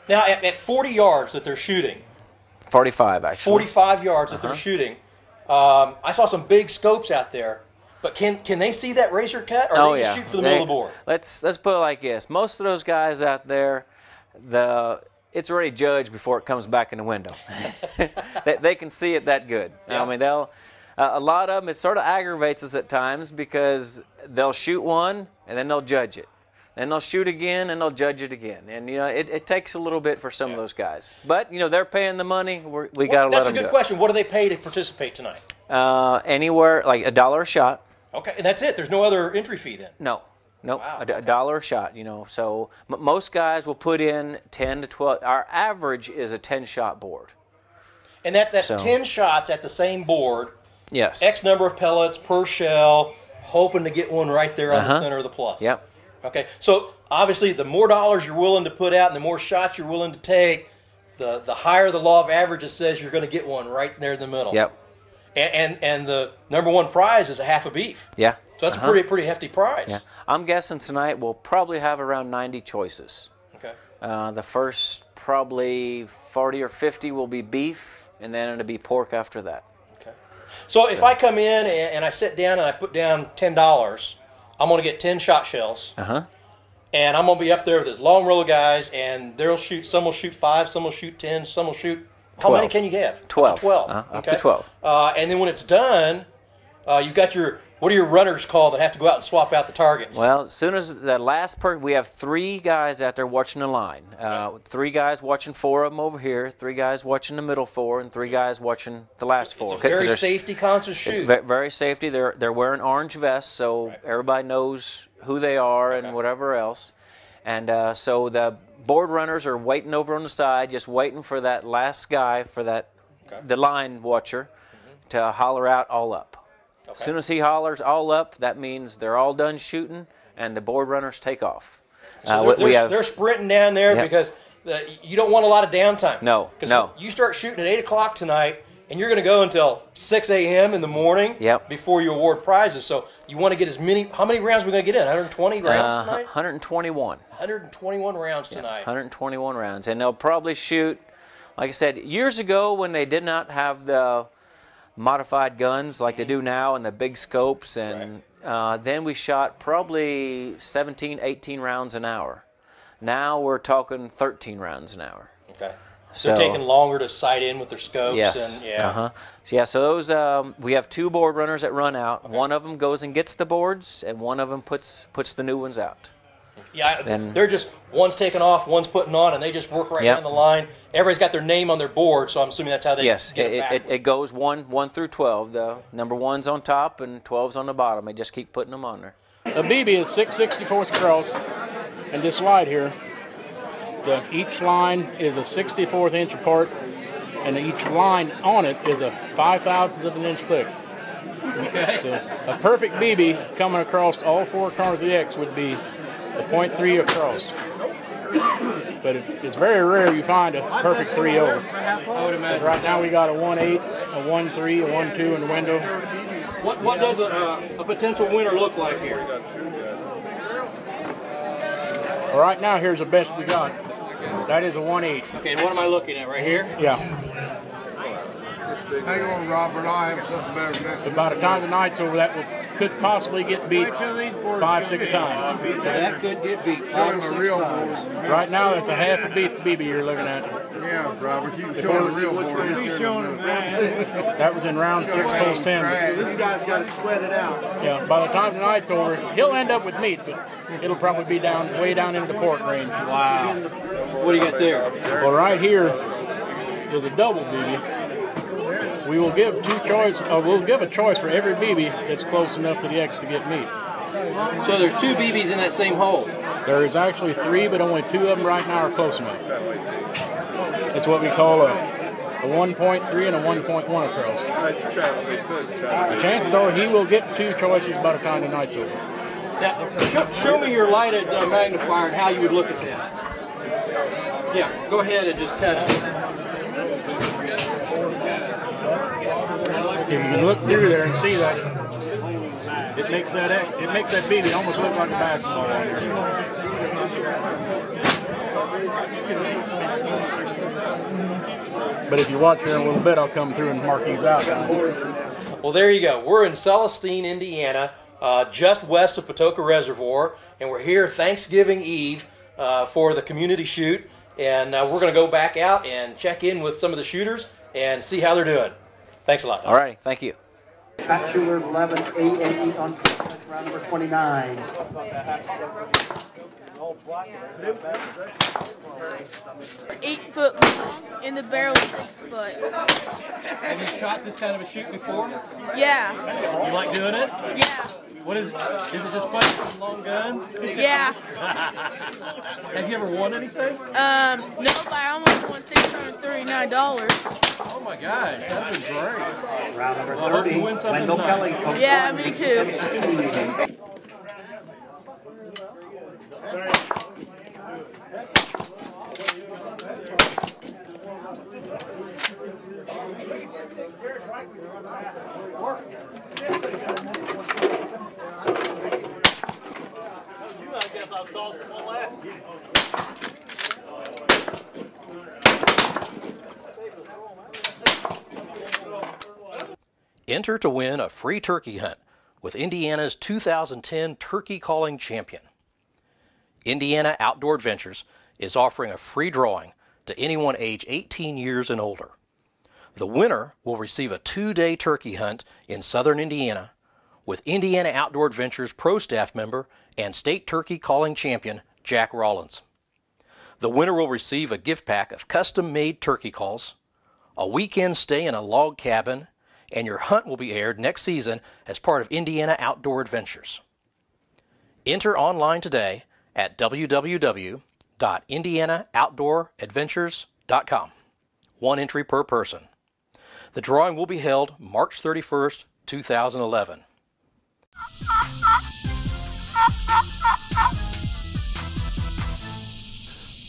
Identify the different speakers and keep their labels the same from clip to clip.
Speaker 1: Now, at 40 yards that they're shooting,
Speaker 2: 45 actually.
Speaker 1: 45 yards that they're shooting, I saw some big scopes out there. But can they see that razor cut, or they just shoot for the middle of the board?
Speaker 2: Let's put it like this: most of those guys out there, it's already judged before it comes back in the window. they can see it that good.
Speaker 1: Yeah.
Speaker 2: I mean, a lot of them, it sort of aggravates us at times because they'll shoot one and then they'll judge it. Then they'll shoot again and they'll judge it again. And, it takes a little bit for some of those guys. But, they're paying the money. We got to let them
Speaker 1: That's a good question. What do they pay to participate tonight?
Speaker 2: Anywhere, like $1 a shot.
Speaker 1: Okay, and that's it. There's no other entry fee then?
Speaker 2: No.
Speaker 1: Wow,
Speaker 2: a dollar a shot, So most guys will put in 10 to 12. Our average is a 10-shot board.
Speaker 1: And that's 10 shots at the same board.
Speaker 2: Yes.
Speaker 1: X number of pellets per shell, hoping to get one right there on the center of the plus.
Speaker 2: Yep.
Speaker 1: Okay, so obviously the more dollars you're willing to put out and the more shots you're willing to take, the higher the law of averages says you're going to get one right there in the middle.
Speaker 2: Yep.
Speaker 1: And the number one prize is a half a beef.
Speaker 2: Yeah.
Speaker 1: So that's a pretty hefty prize.
Speaker 2: Yeah. I'm guessing tonight we'll probably have around 90 choices.
Speaker 1: Okay.
Speaker 2: The first probably 40 or 50 will be beef, and then it'll be pork after that.
Speaker 1: Okay. So if I come in and I sit down and I put down $10, I'm going to get 10 shot shells. And I'm going to be up there with this long row of guys, and some will shoot 5, some will shoot 10, some will shoot.
Speaker 2: 12.
Speaker 1: How many can you have?
Speaker 2: 12.
Speaker 1: Up to 12.
Speaker 2: Up to 12.
Speaker 1: And then when it's done, you've got what do your runners call that have to go out and swap out the targets?
Speaker 2: Well, as soon as the last person, we have 3 guys out there watching the line. 3 guys watching 4 of them over here, 3 guys watching the middle 4, and 3 guys watching the last 4.
Speaker 1: It's a very safety conscious shoot.
Speaker 2: Very safety. They're wearing orange vests, so everybody knows who they are and whatever else. And so the board runners are waiting over on the side, just waiting for that last guy, for the line watcher, to holler out all up. Okay. As soon as he hollers all up, that means they're all done shooting, and the board runners take off.
Speaker 1: So they're sprinting down there because you don't want a lot of downtime.
Speaker 2: No.
Speaker 1: You start shooting at 8 o'clock tonight, and you're going to go until 6 a.m. in the morning before you award prizes. So you want to get how many rounds are we going to get in? 120 rounds tonight?
Speaker 2: 121.
Speaker 1: 121 rounds tonight.
Speaker 2: 121 rounds. And they'll probably shoot, like I said, years ago when they did not have the modified guns like they do now and the big scopes, and then we shot probably 17, 18 rounds an hour. Now we're talking 13 rounds an hour.
Speaker 1: Okay. So they're taking longer to sight in with their scopes.
Speaker 2: Yes.
Speaker 1: And,
Speaker 2: So those we have 2 board runners that run out. Okay. One of them goes and gets the boards, and one of them puts the new ones out.
Speaker 1: Yeah, they're just, one's taking off, one's putting on, and they just work right down the line. Everybody's got their name on their board, so I'm assuming that's how they get it back.
Speaker 2: It goes 1 through 12. The number 1's on top and 12's on the bottom. They just keep putting them on there.
Speaker 3: A BB is 6/64 across, and this slide here, each line is a 64th inch apart, and each line on it is a 5/1000th of an inch thick.
Speaker 1: Okay.
Speaker 3: So a perfect BB coming across all 4 corners of the X would be a .3 across. But it's very rare you find a perfect 3/0. But right now we got a 1/8, a 1/3, a 1/2 in the window.
Speaker 1: What does a potential winner look like here?
Speaker 3: Well, right now here's the best we got. That is a 1/8.
Speaker 1: Okay, and what am I looking at right here?
Speaker 3: Yeah.
Speaker 4: Hang on, Robert. I have something better than that.
Speaker 3: By the time the night's over, that could possibly get beat 5-6 times.
Speaker 1: So that could get beat 5 or 6 times.
Speaker 3: Right now, that's a half a beef BB you're looking at.
Speaker 4: Yeah, Robert. You can show the real board.
Speaker 3: That was in round 6, post 10.
Speaker 1: So this guy's got to sweat it out.
Speaker 3: Yeah. By the time the night's over, he'll end up with meat, but it'll probably be way down into the pork range.
Speaker 1: Wow. What do you got there?
Speaker 3: Well, right here is a double BB. We will give we'll give a choice for every BB that's close enough to the X to get meat.
Speaker 1: So there's 2 BBs in that same hole?
Speaker 3: There is actually 3, but only 2 of them right now are close enough. It's what we call a 1.3 and a 1.1 across. The chances are he will get 2 choices by the time the night's over.
Speaker 1: Now, show me your lighted magnifier and how you would look at that. Yeah, go ahead and just kind of...
Speaker 3: If you can look through there and see that, it makes that BB almost look like a basketball out here. But if you watch here in a little bit, I'll come through and mark these out.
Speaker 1: Well, there you go. We're in Celestine, Indiana, just west of Patoka Reservoir, and we're here Thanksgiving Eve for the community shoot. And we're going to go back out and check in with some of the shooters and see how they're doing. Thanks a lot, Don.
Speaker 2: All right, thank you.
Speaker 5: Bachelor 11, 8 and 8 on round number 29.
Speaker 6: 8 foot long and the barrel 6 foot.
Speaker 1: Have you shot this kind of a shoot before?
Speaker 6: Yeah.
Speaker 1: You like doing it?
Speaker 6: Yeah.
Speaker 1: What is it? Is it just fun with long guns?
Speaker 6: Yeah.
Speaker 1: Have you ever won anything?
Speaker 6: No, but I almost won $639.
Speaker 1: Oh my gosh, that's been great.
Speaker 5: Round number 30, Wendell Kelly.
Speaker 6: Yeah, me too.
Speaker 1: Enter to win a free turkey hunt with Indiana's 2010 Turkey Calling Champion. Indiana Outdoor Adventures is offering a free drawing to anyone age 18 years and older. The winner will receive a 2-day turkey hunt in southern Indiana with Indiana Outdoor Adventures Pro Staff member and State Turkey Calling Champion Jack Rollins. The winner will receive a gift pack of custom-made turkey calls, a weekend stay in a log cabin, and your hunt will be aired next season as part of Indiana Outdoor Adventures. Enter online today at www.indianaoutdooradventures.com. 1 entry per person. The drawing will be held March 31st, 2011.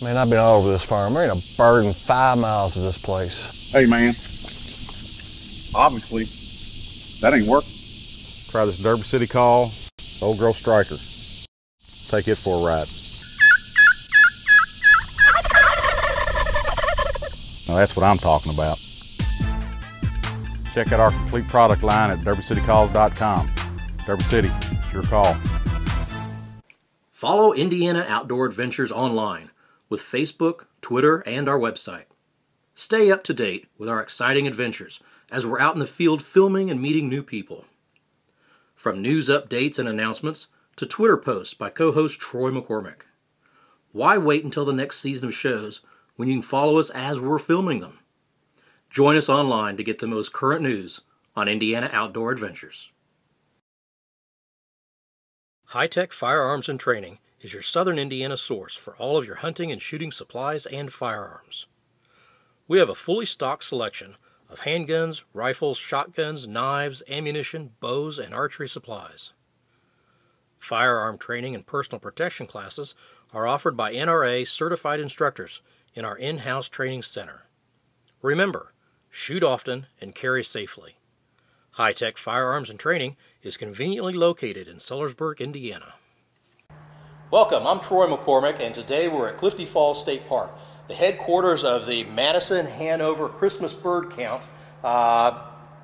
Speaker 7: Man, I've been all over this farm. There ain't a bird in 5 miles of this place.
Speaker 8: Hey man, obviously that ain't working.
Speaker 9: Try this Derby City call, Old Girl Striker. Take it for a ride. Now that's what I'm talking about. Check out our complete product line at derbycitycalls.com. Derby City, it's your call.
Speaker 1: Follow Indiana Outdoor Adventures online with Facebook, Twitter, and our website. Stay up to date with our exciting adventures as we're out in the field filming and meeting new people. From news updates and announcements to Twitter posts by co-host Troy McCormick. Why wait until the next season of shows when you can follow us as we're filming them? Join us online to get the most current news on Indiana Outdoor Adventures. High-Tech Firearms and Training is your southern Indiana source for all of your hunting and shooting supplies and firearms. We have a fully stocked selection of handguns, rifles, shotguns, knives, ammunition, bows, and archery supplies. Firearm training and personal protection classes are offered by NRA certified instructors in our in-house training center. Remember, shoot often and carry safely. High-Tech Firearms and Training is conveniently located in Sellersburg, Indiana. Welcome, I'm Troy McCormick, and today we're at Clifty Falls State Park, the headquarters of the Madison-Hanover Christmas Bird Count,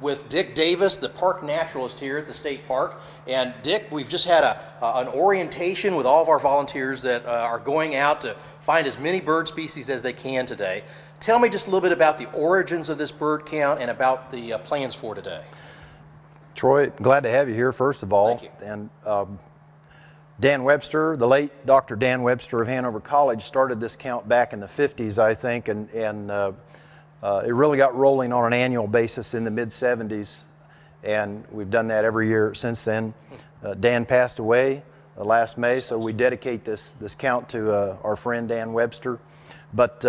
Speaker 1: with Dick Davis, the park naturalist here at the state park. And Dick, we've just had an orientation with all of our volunteers that are going out to find as many bird species as they can today. Tell me just a little bit about the origins of this bird count and about the plans for today.
Speaker 10: Troy, glad to have you here, first of all.
Speaker 1: Thank you.
Speaker 10: And Dan Webster, the late Dr. Dan Webster of Hanover College, started this count back in the 50s, I think, and it really got rolling on an annual basis in the mid-70s, and we've done that every year since then. Dan passed away last May, so we dedicate this count to our friend Dan Webster. But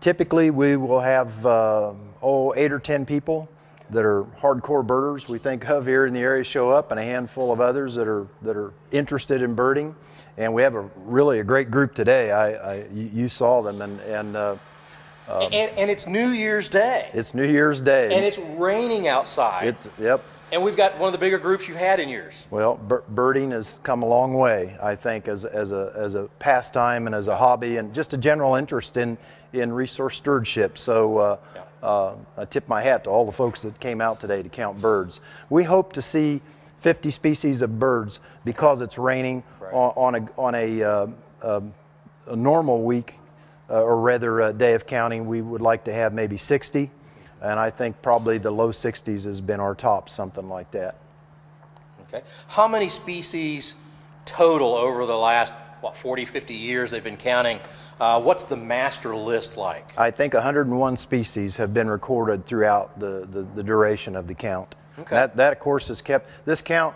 Speaker 10: typically we will have 8 or 10 people that are hardcore birders we think of here in the area show up, and a handful of others that are interested in birding. And we have really a great group today. You saw them, and it's
Speaker 1: New Year's Day.
Speaker 10: It's New Year's Day.
Speaker 1: And it's raining outside.
Speaker 10: Yep.
Speaker 1: And we've got one of the bigger groups you've had in years.
Speaker 10: Well, birding has come a long way, I think, as a pastime and as a hobby and just a general interest in resource stewardship. So I tip my hat to all the folks that came out today to count birds. We hope to see 50 species of birds because it's raining. Right. On a normal week, or rather a day of counting, we would like to have maybe 60. And I think probably the low 60s has been our top, something like that.
Speaker 1: Okay. How many species total over the last, 40, 50 years they've been counting? What's the master list like?
Speaker 10: I think 101 species have been recorded throughout the duration of the count. Okay. That of course, is kept. This count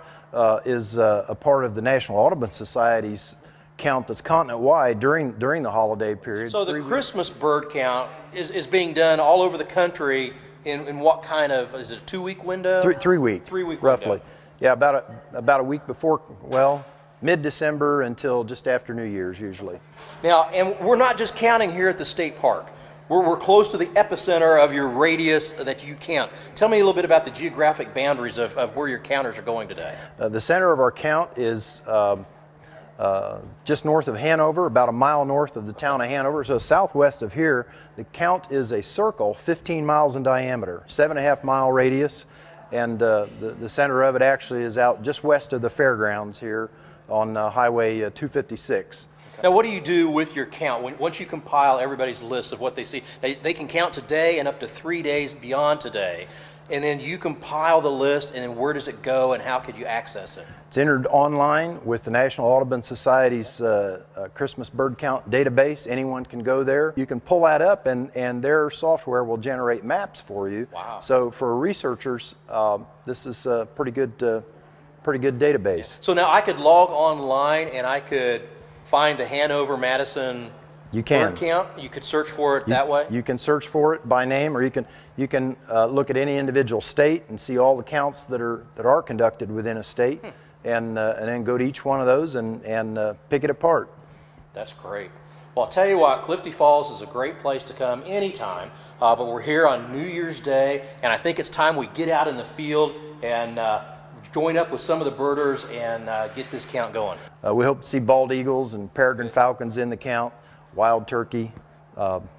Speaker 10: is a part of the National Audubon Society's count that's continent-wide during the holiday period.
Speaker 1: So the Christmas bird count is being done all over the country in what kind of, is it a 2-week window?
Speaker 10: 3 week.
Speaker 1: 3 week
Speaker 10: roughly.
Speaker 1: window.
Speaker 10: Yeah, about a week before, well, mid-December until just after New Year's usually.
Speaker 1: Now, and we're not just counting here at the state park. We're close to the epicenter of your radius that you count. Tell me a little bit about the geographic boundaries of where your counters are going today.
Speaker 10: The center of our count is just north of Hanover, about a mile north of the town of Hanover. So southwest of here, the count is a circle 15 miles in diameter, 7.5 mile radius, and the center of it actually is out just west of the fairgrounds here on Highway 256.
Speaker 1: Now, what do you do with your count? Once you compile everybody's list of what they see, they can count today and up to 3 days beyond today. And then you compile the list, and then where does it go, and how could you access it?
Speaker 10: It's entered online with the National Audubon Society's Christmas bird count database. Anyone can go there. You can pull that up, and their software will generate maps for you.
Speaker 1: Wow.
Speaker 10: So for researchers, this is a pretty good database.
Speaker 1: So now I could log online, and I could find the Hanover Madison bird count. You could search for it that way.
Speaker 10: You can search for it by name, or you can look at any individual state and see all the counts that are conducted within a state, and then go to each one of those and pick it apart.
Speaker 1: That's great. Well, I'll tell you what, Clifty Falls is a great place to come anytime, but we're here on New Year's Day, and I think it's time we get out in the field and join up with some of the birders and get this count going.
Speaker 10: We hope to see bald eagles and peregrine falcons in the count, wild turkey,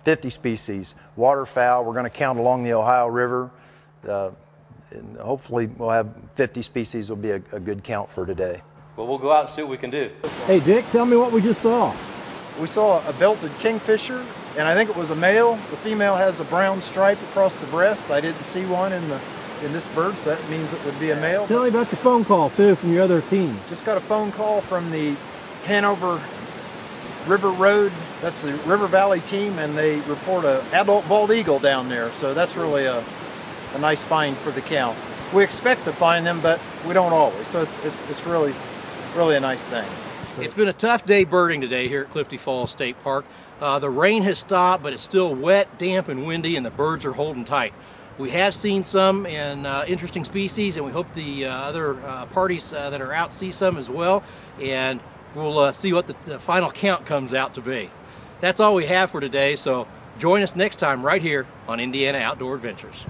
Speaker 10: 50 species, waterfowl. We're going to count along the Ohio River. And hopefully we'll have 50 species will be a good count for today.
Speaker 1: Well, we'll go out and see what we can do.
Speaker 11: Hey Dick, tell me what we just saw.
Speaker 10: We saw a belted kingfisher, and I think it was a male. The female has a brown stripe across the breast. I didn't see one in this bird, so that means it would be a male.
Speaker 11: Tell me about your phone call too from your other team.
Speaker 10: Just got a phone call from the Hanover River Road, that's the River Valley team, and they report an adult bald eagle down there. So that's really a nice find for the count. We expect to find them, but we don't always. So it's really a nice thing.
Speaker 1: It's been a tough day birding today here at Clifty Falls State Park. The rain has stopped, but it's still wet, damp, and windy, and the birds are holding tight. We have seen some in interesting species, and we hope the other parties that are out see some as well. And we'll see what the final count comes out to be. That's all we have for today, so join us next time right here on Indiana Outdoor Adventures.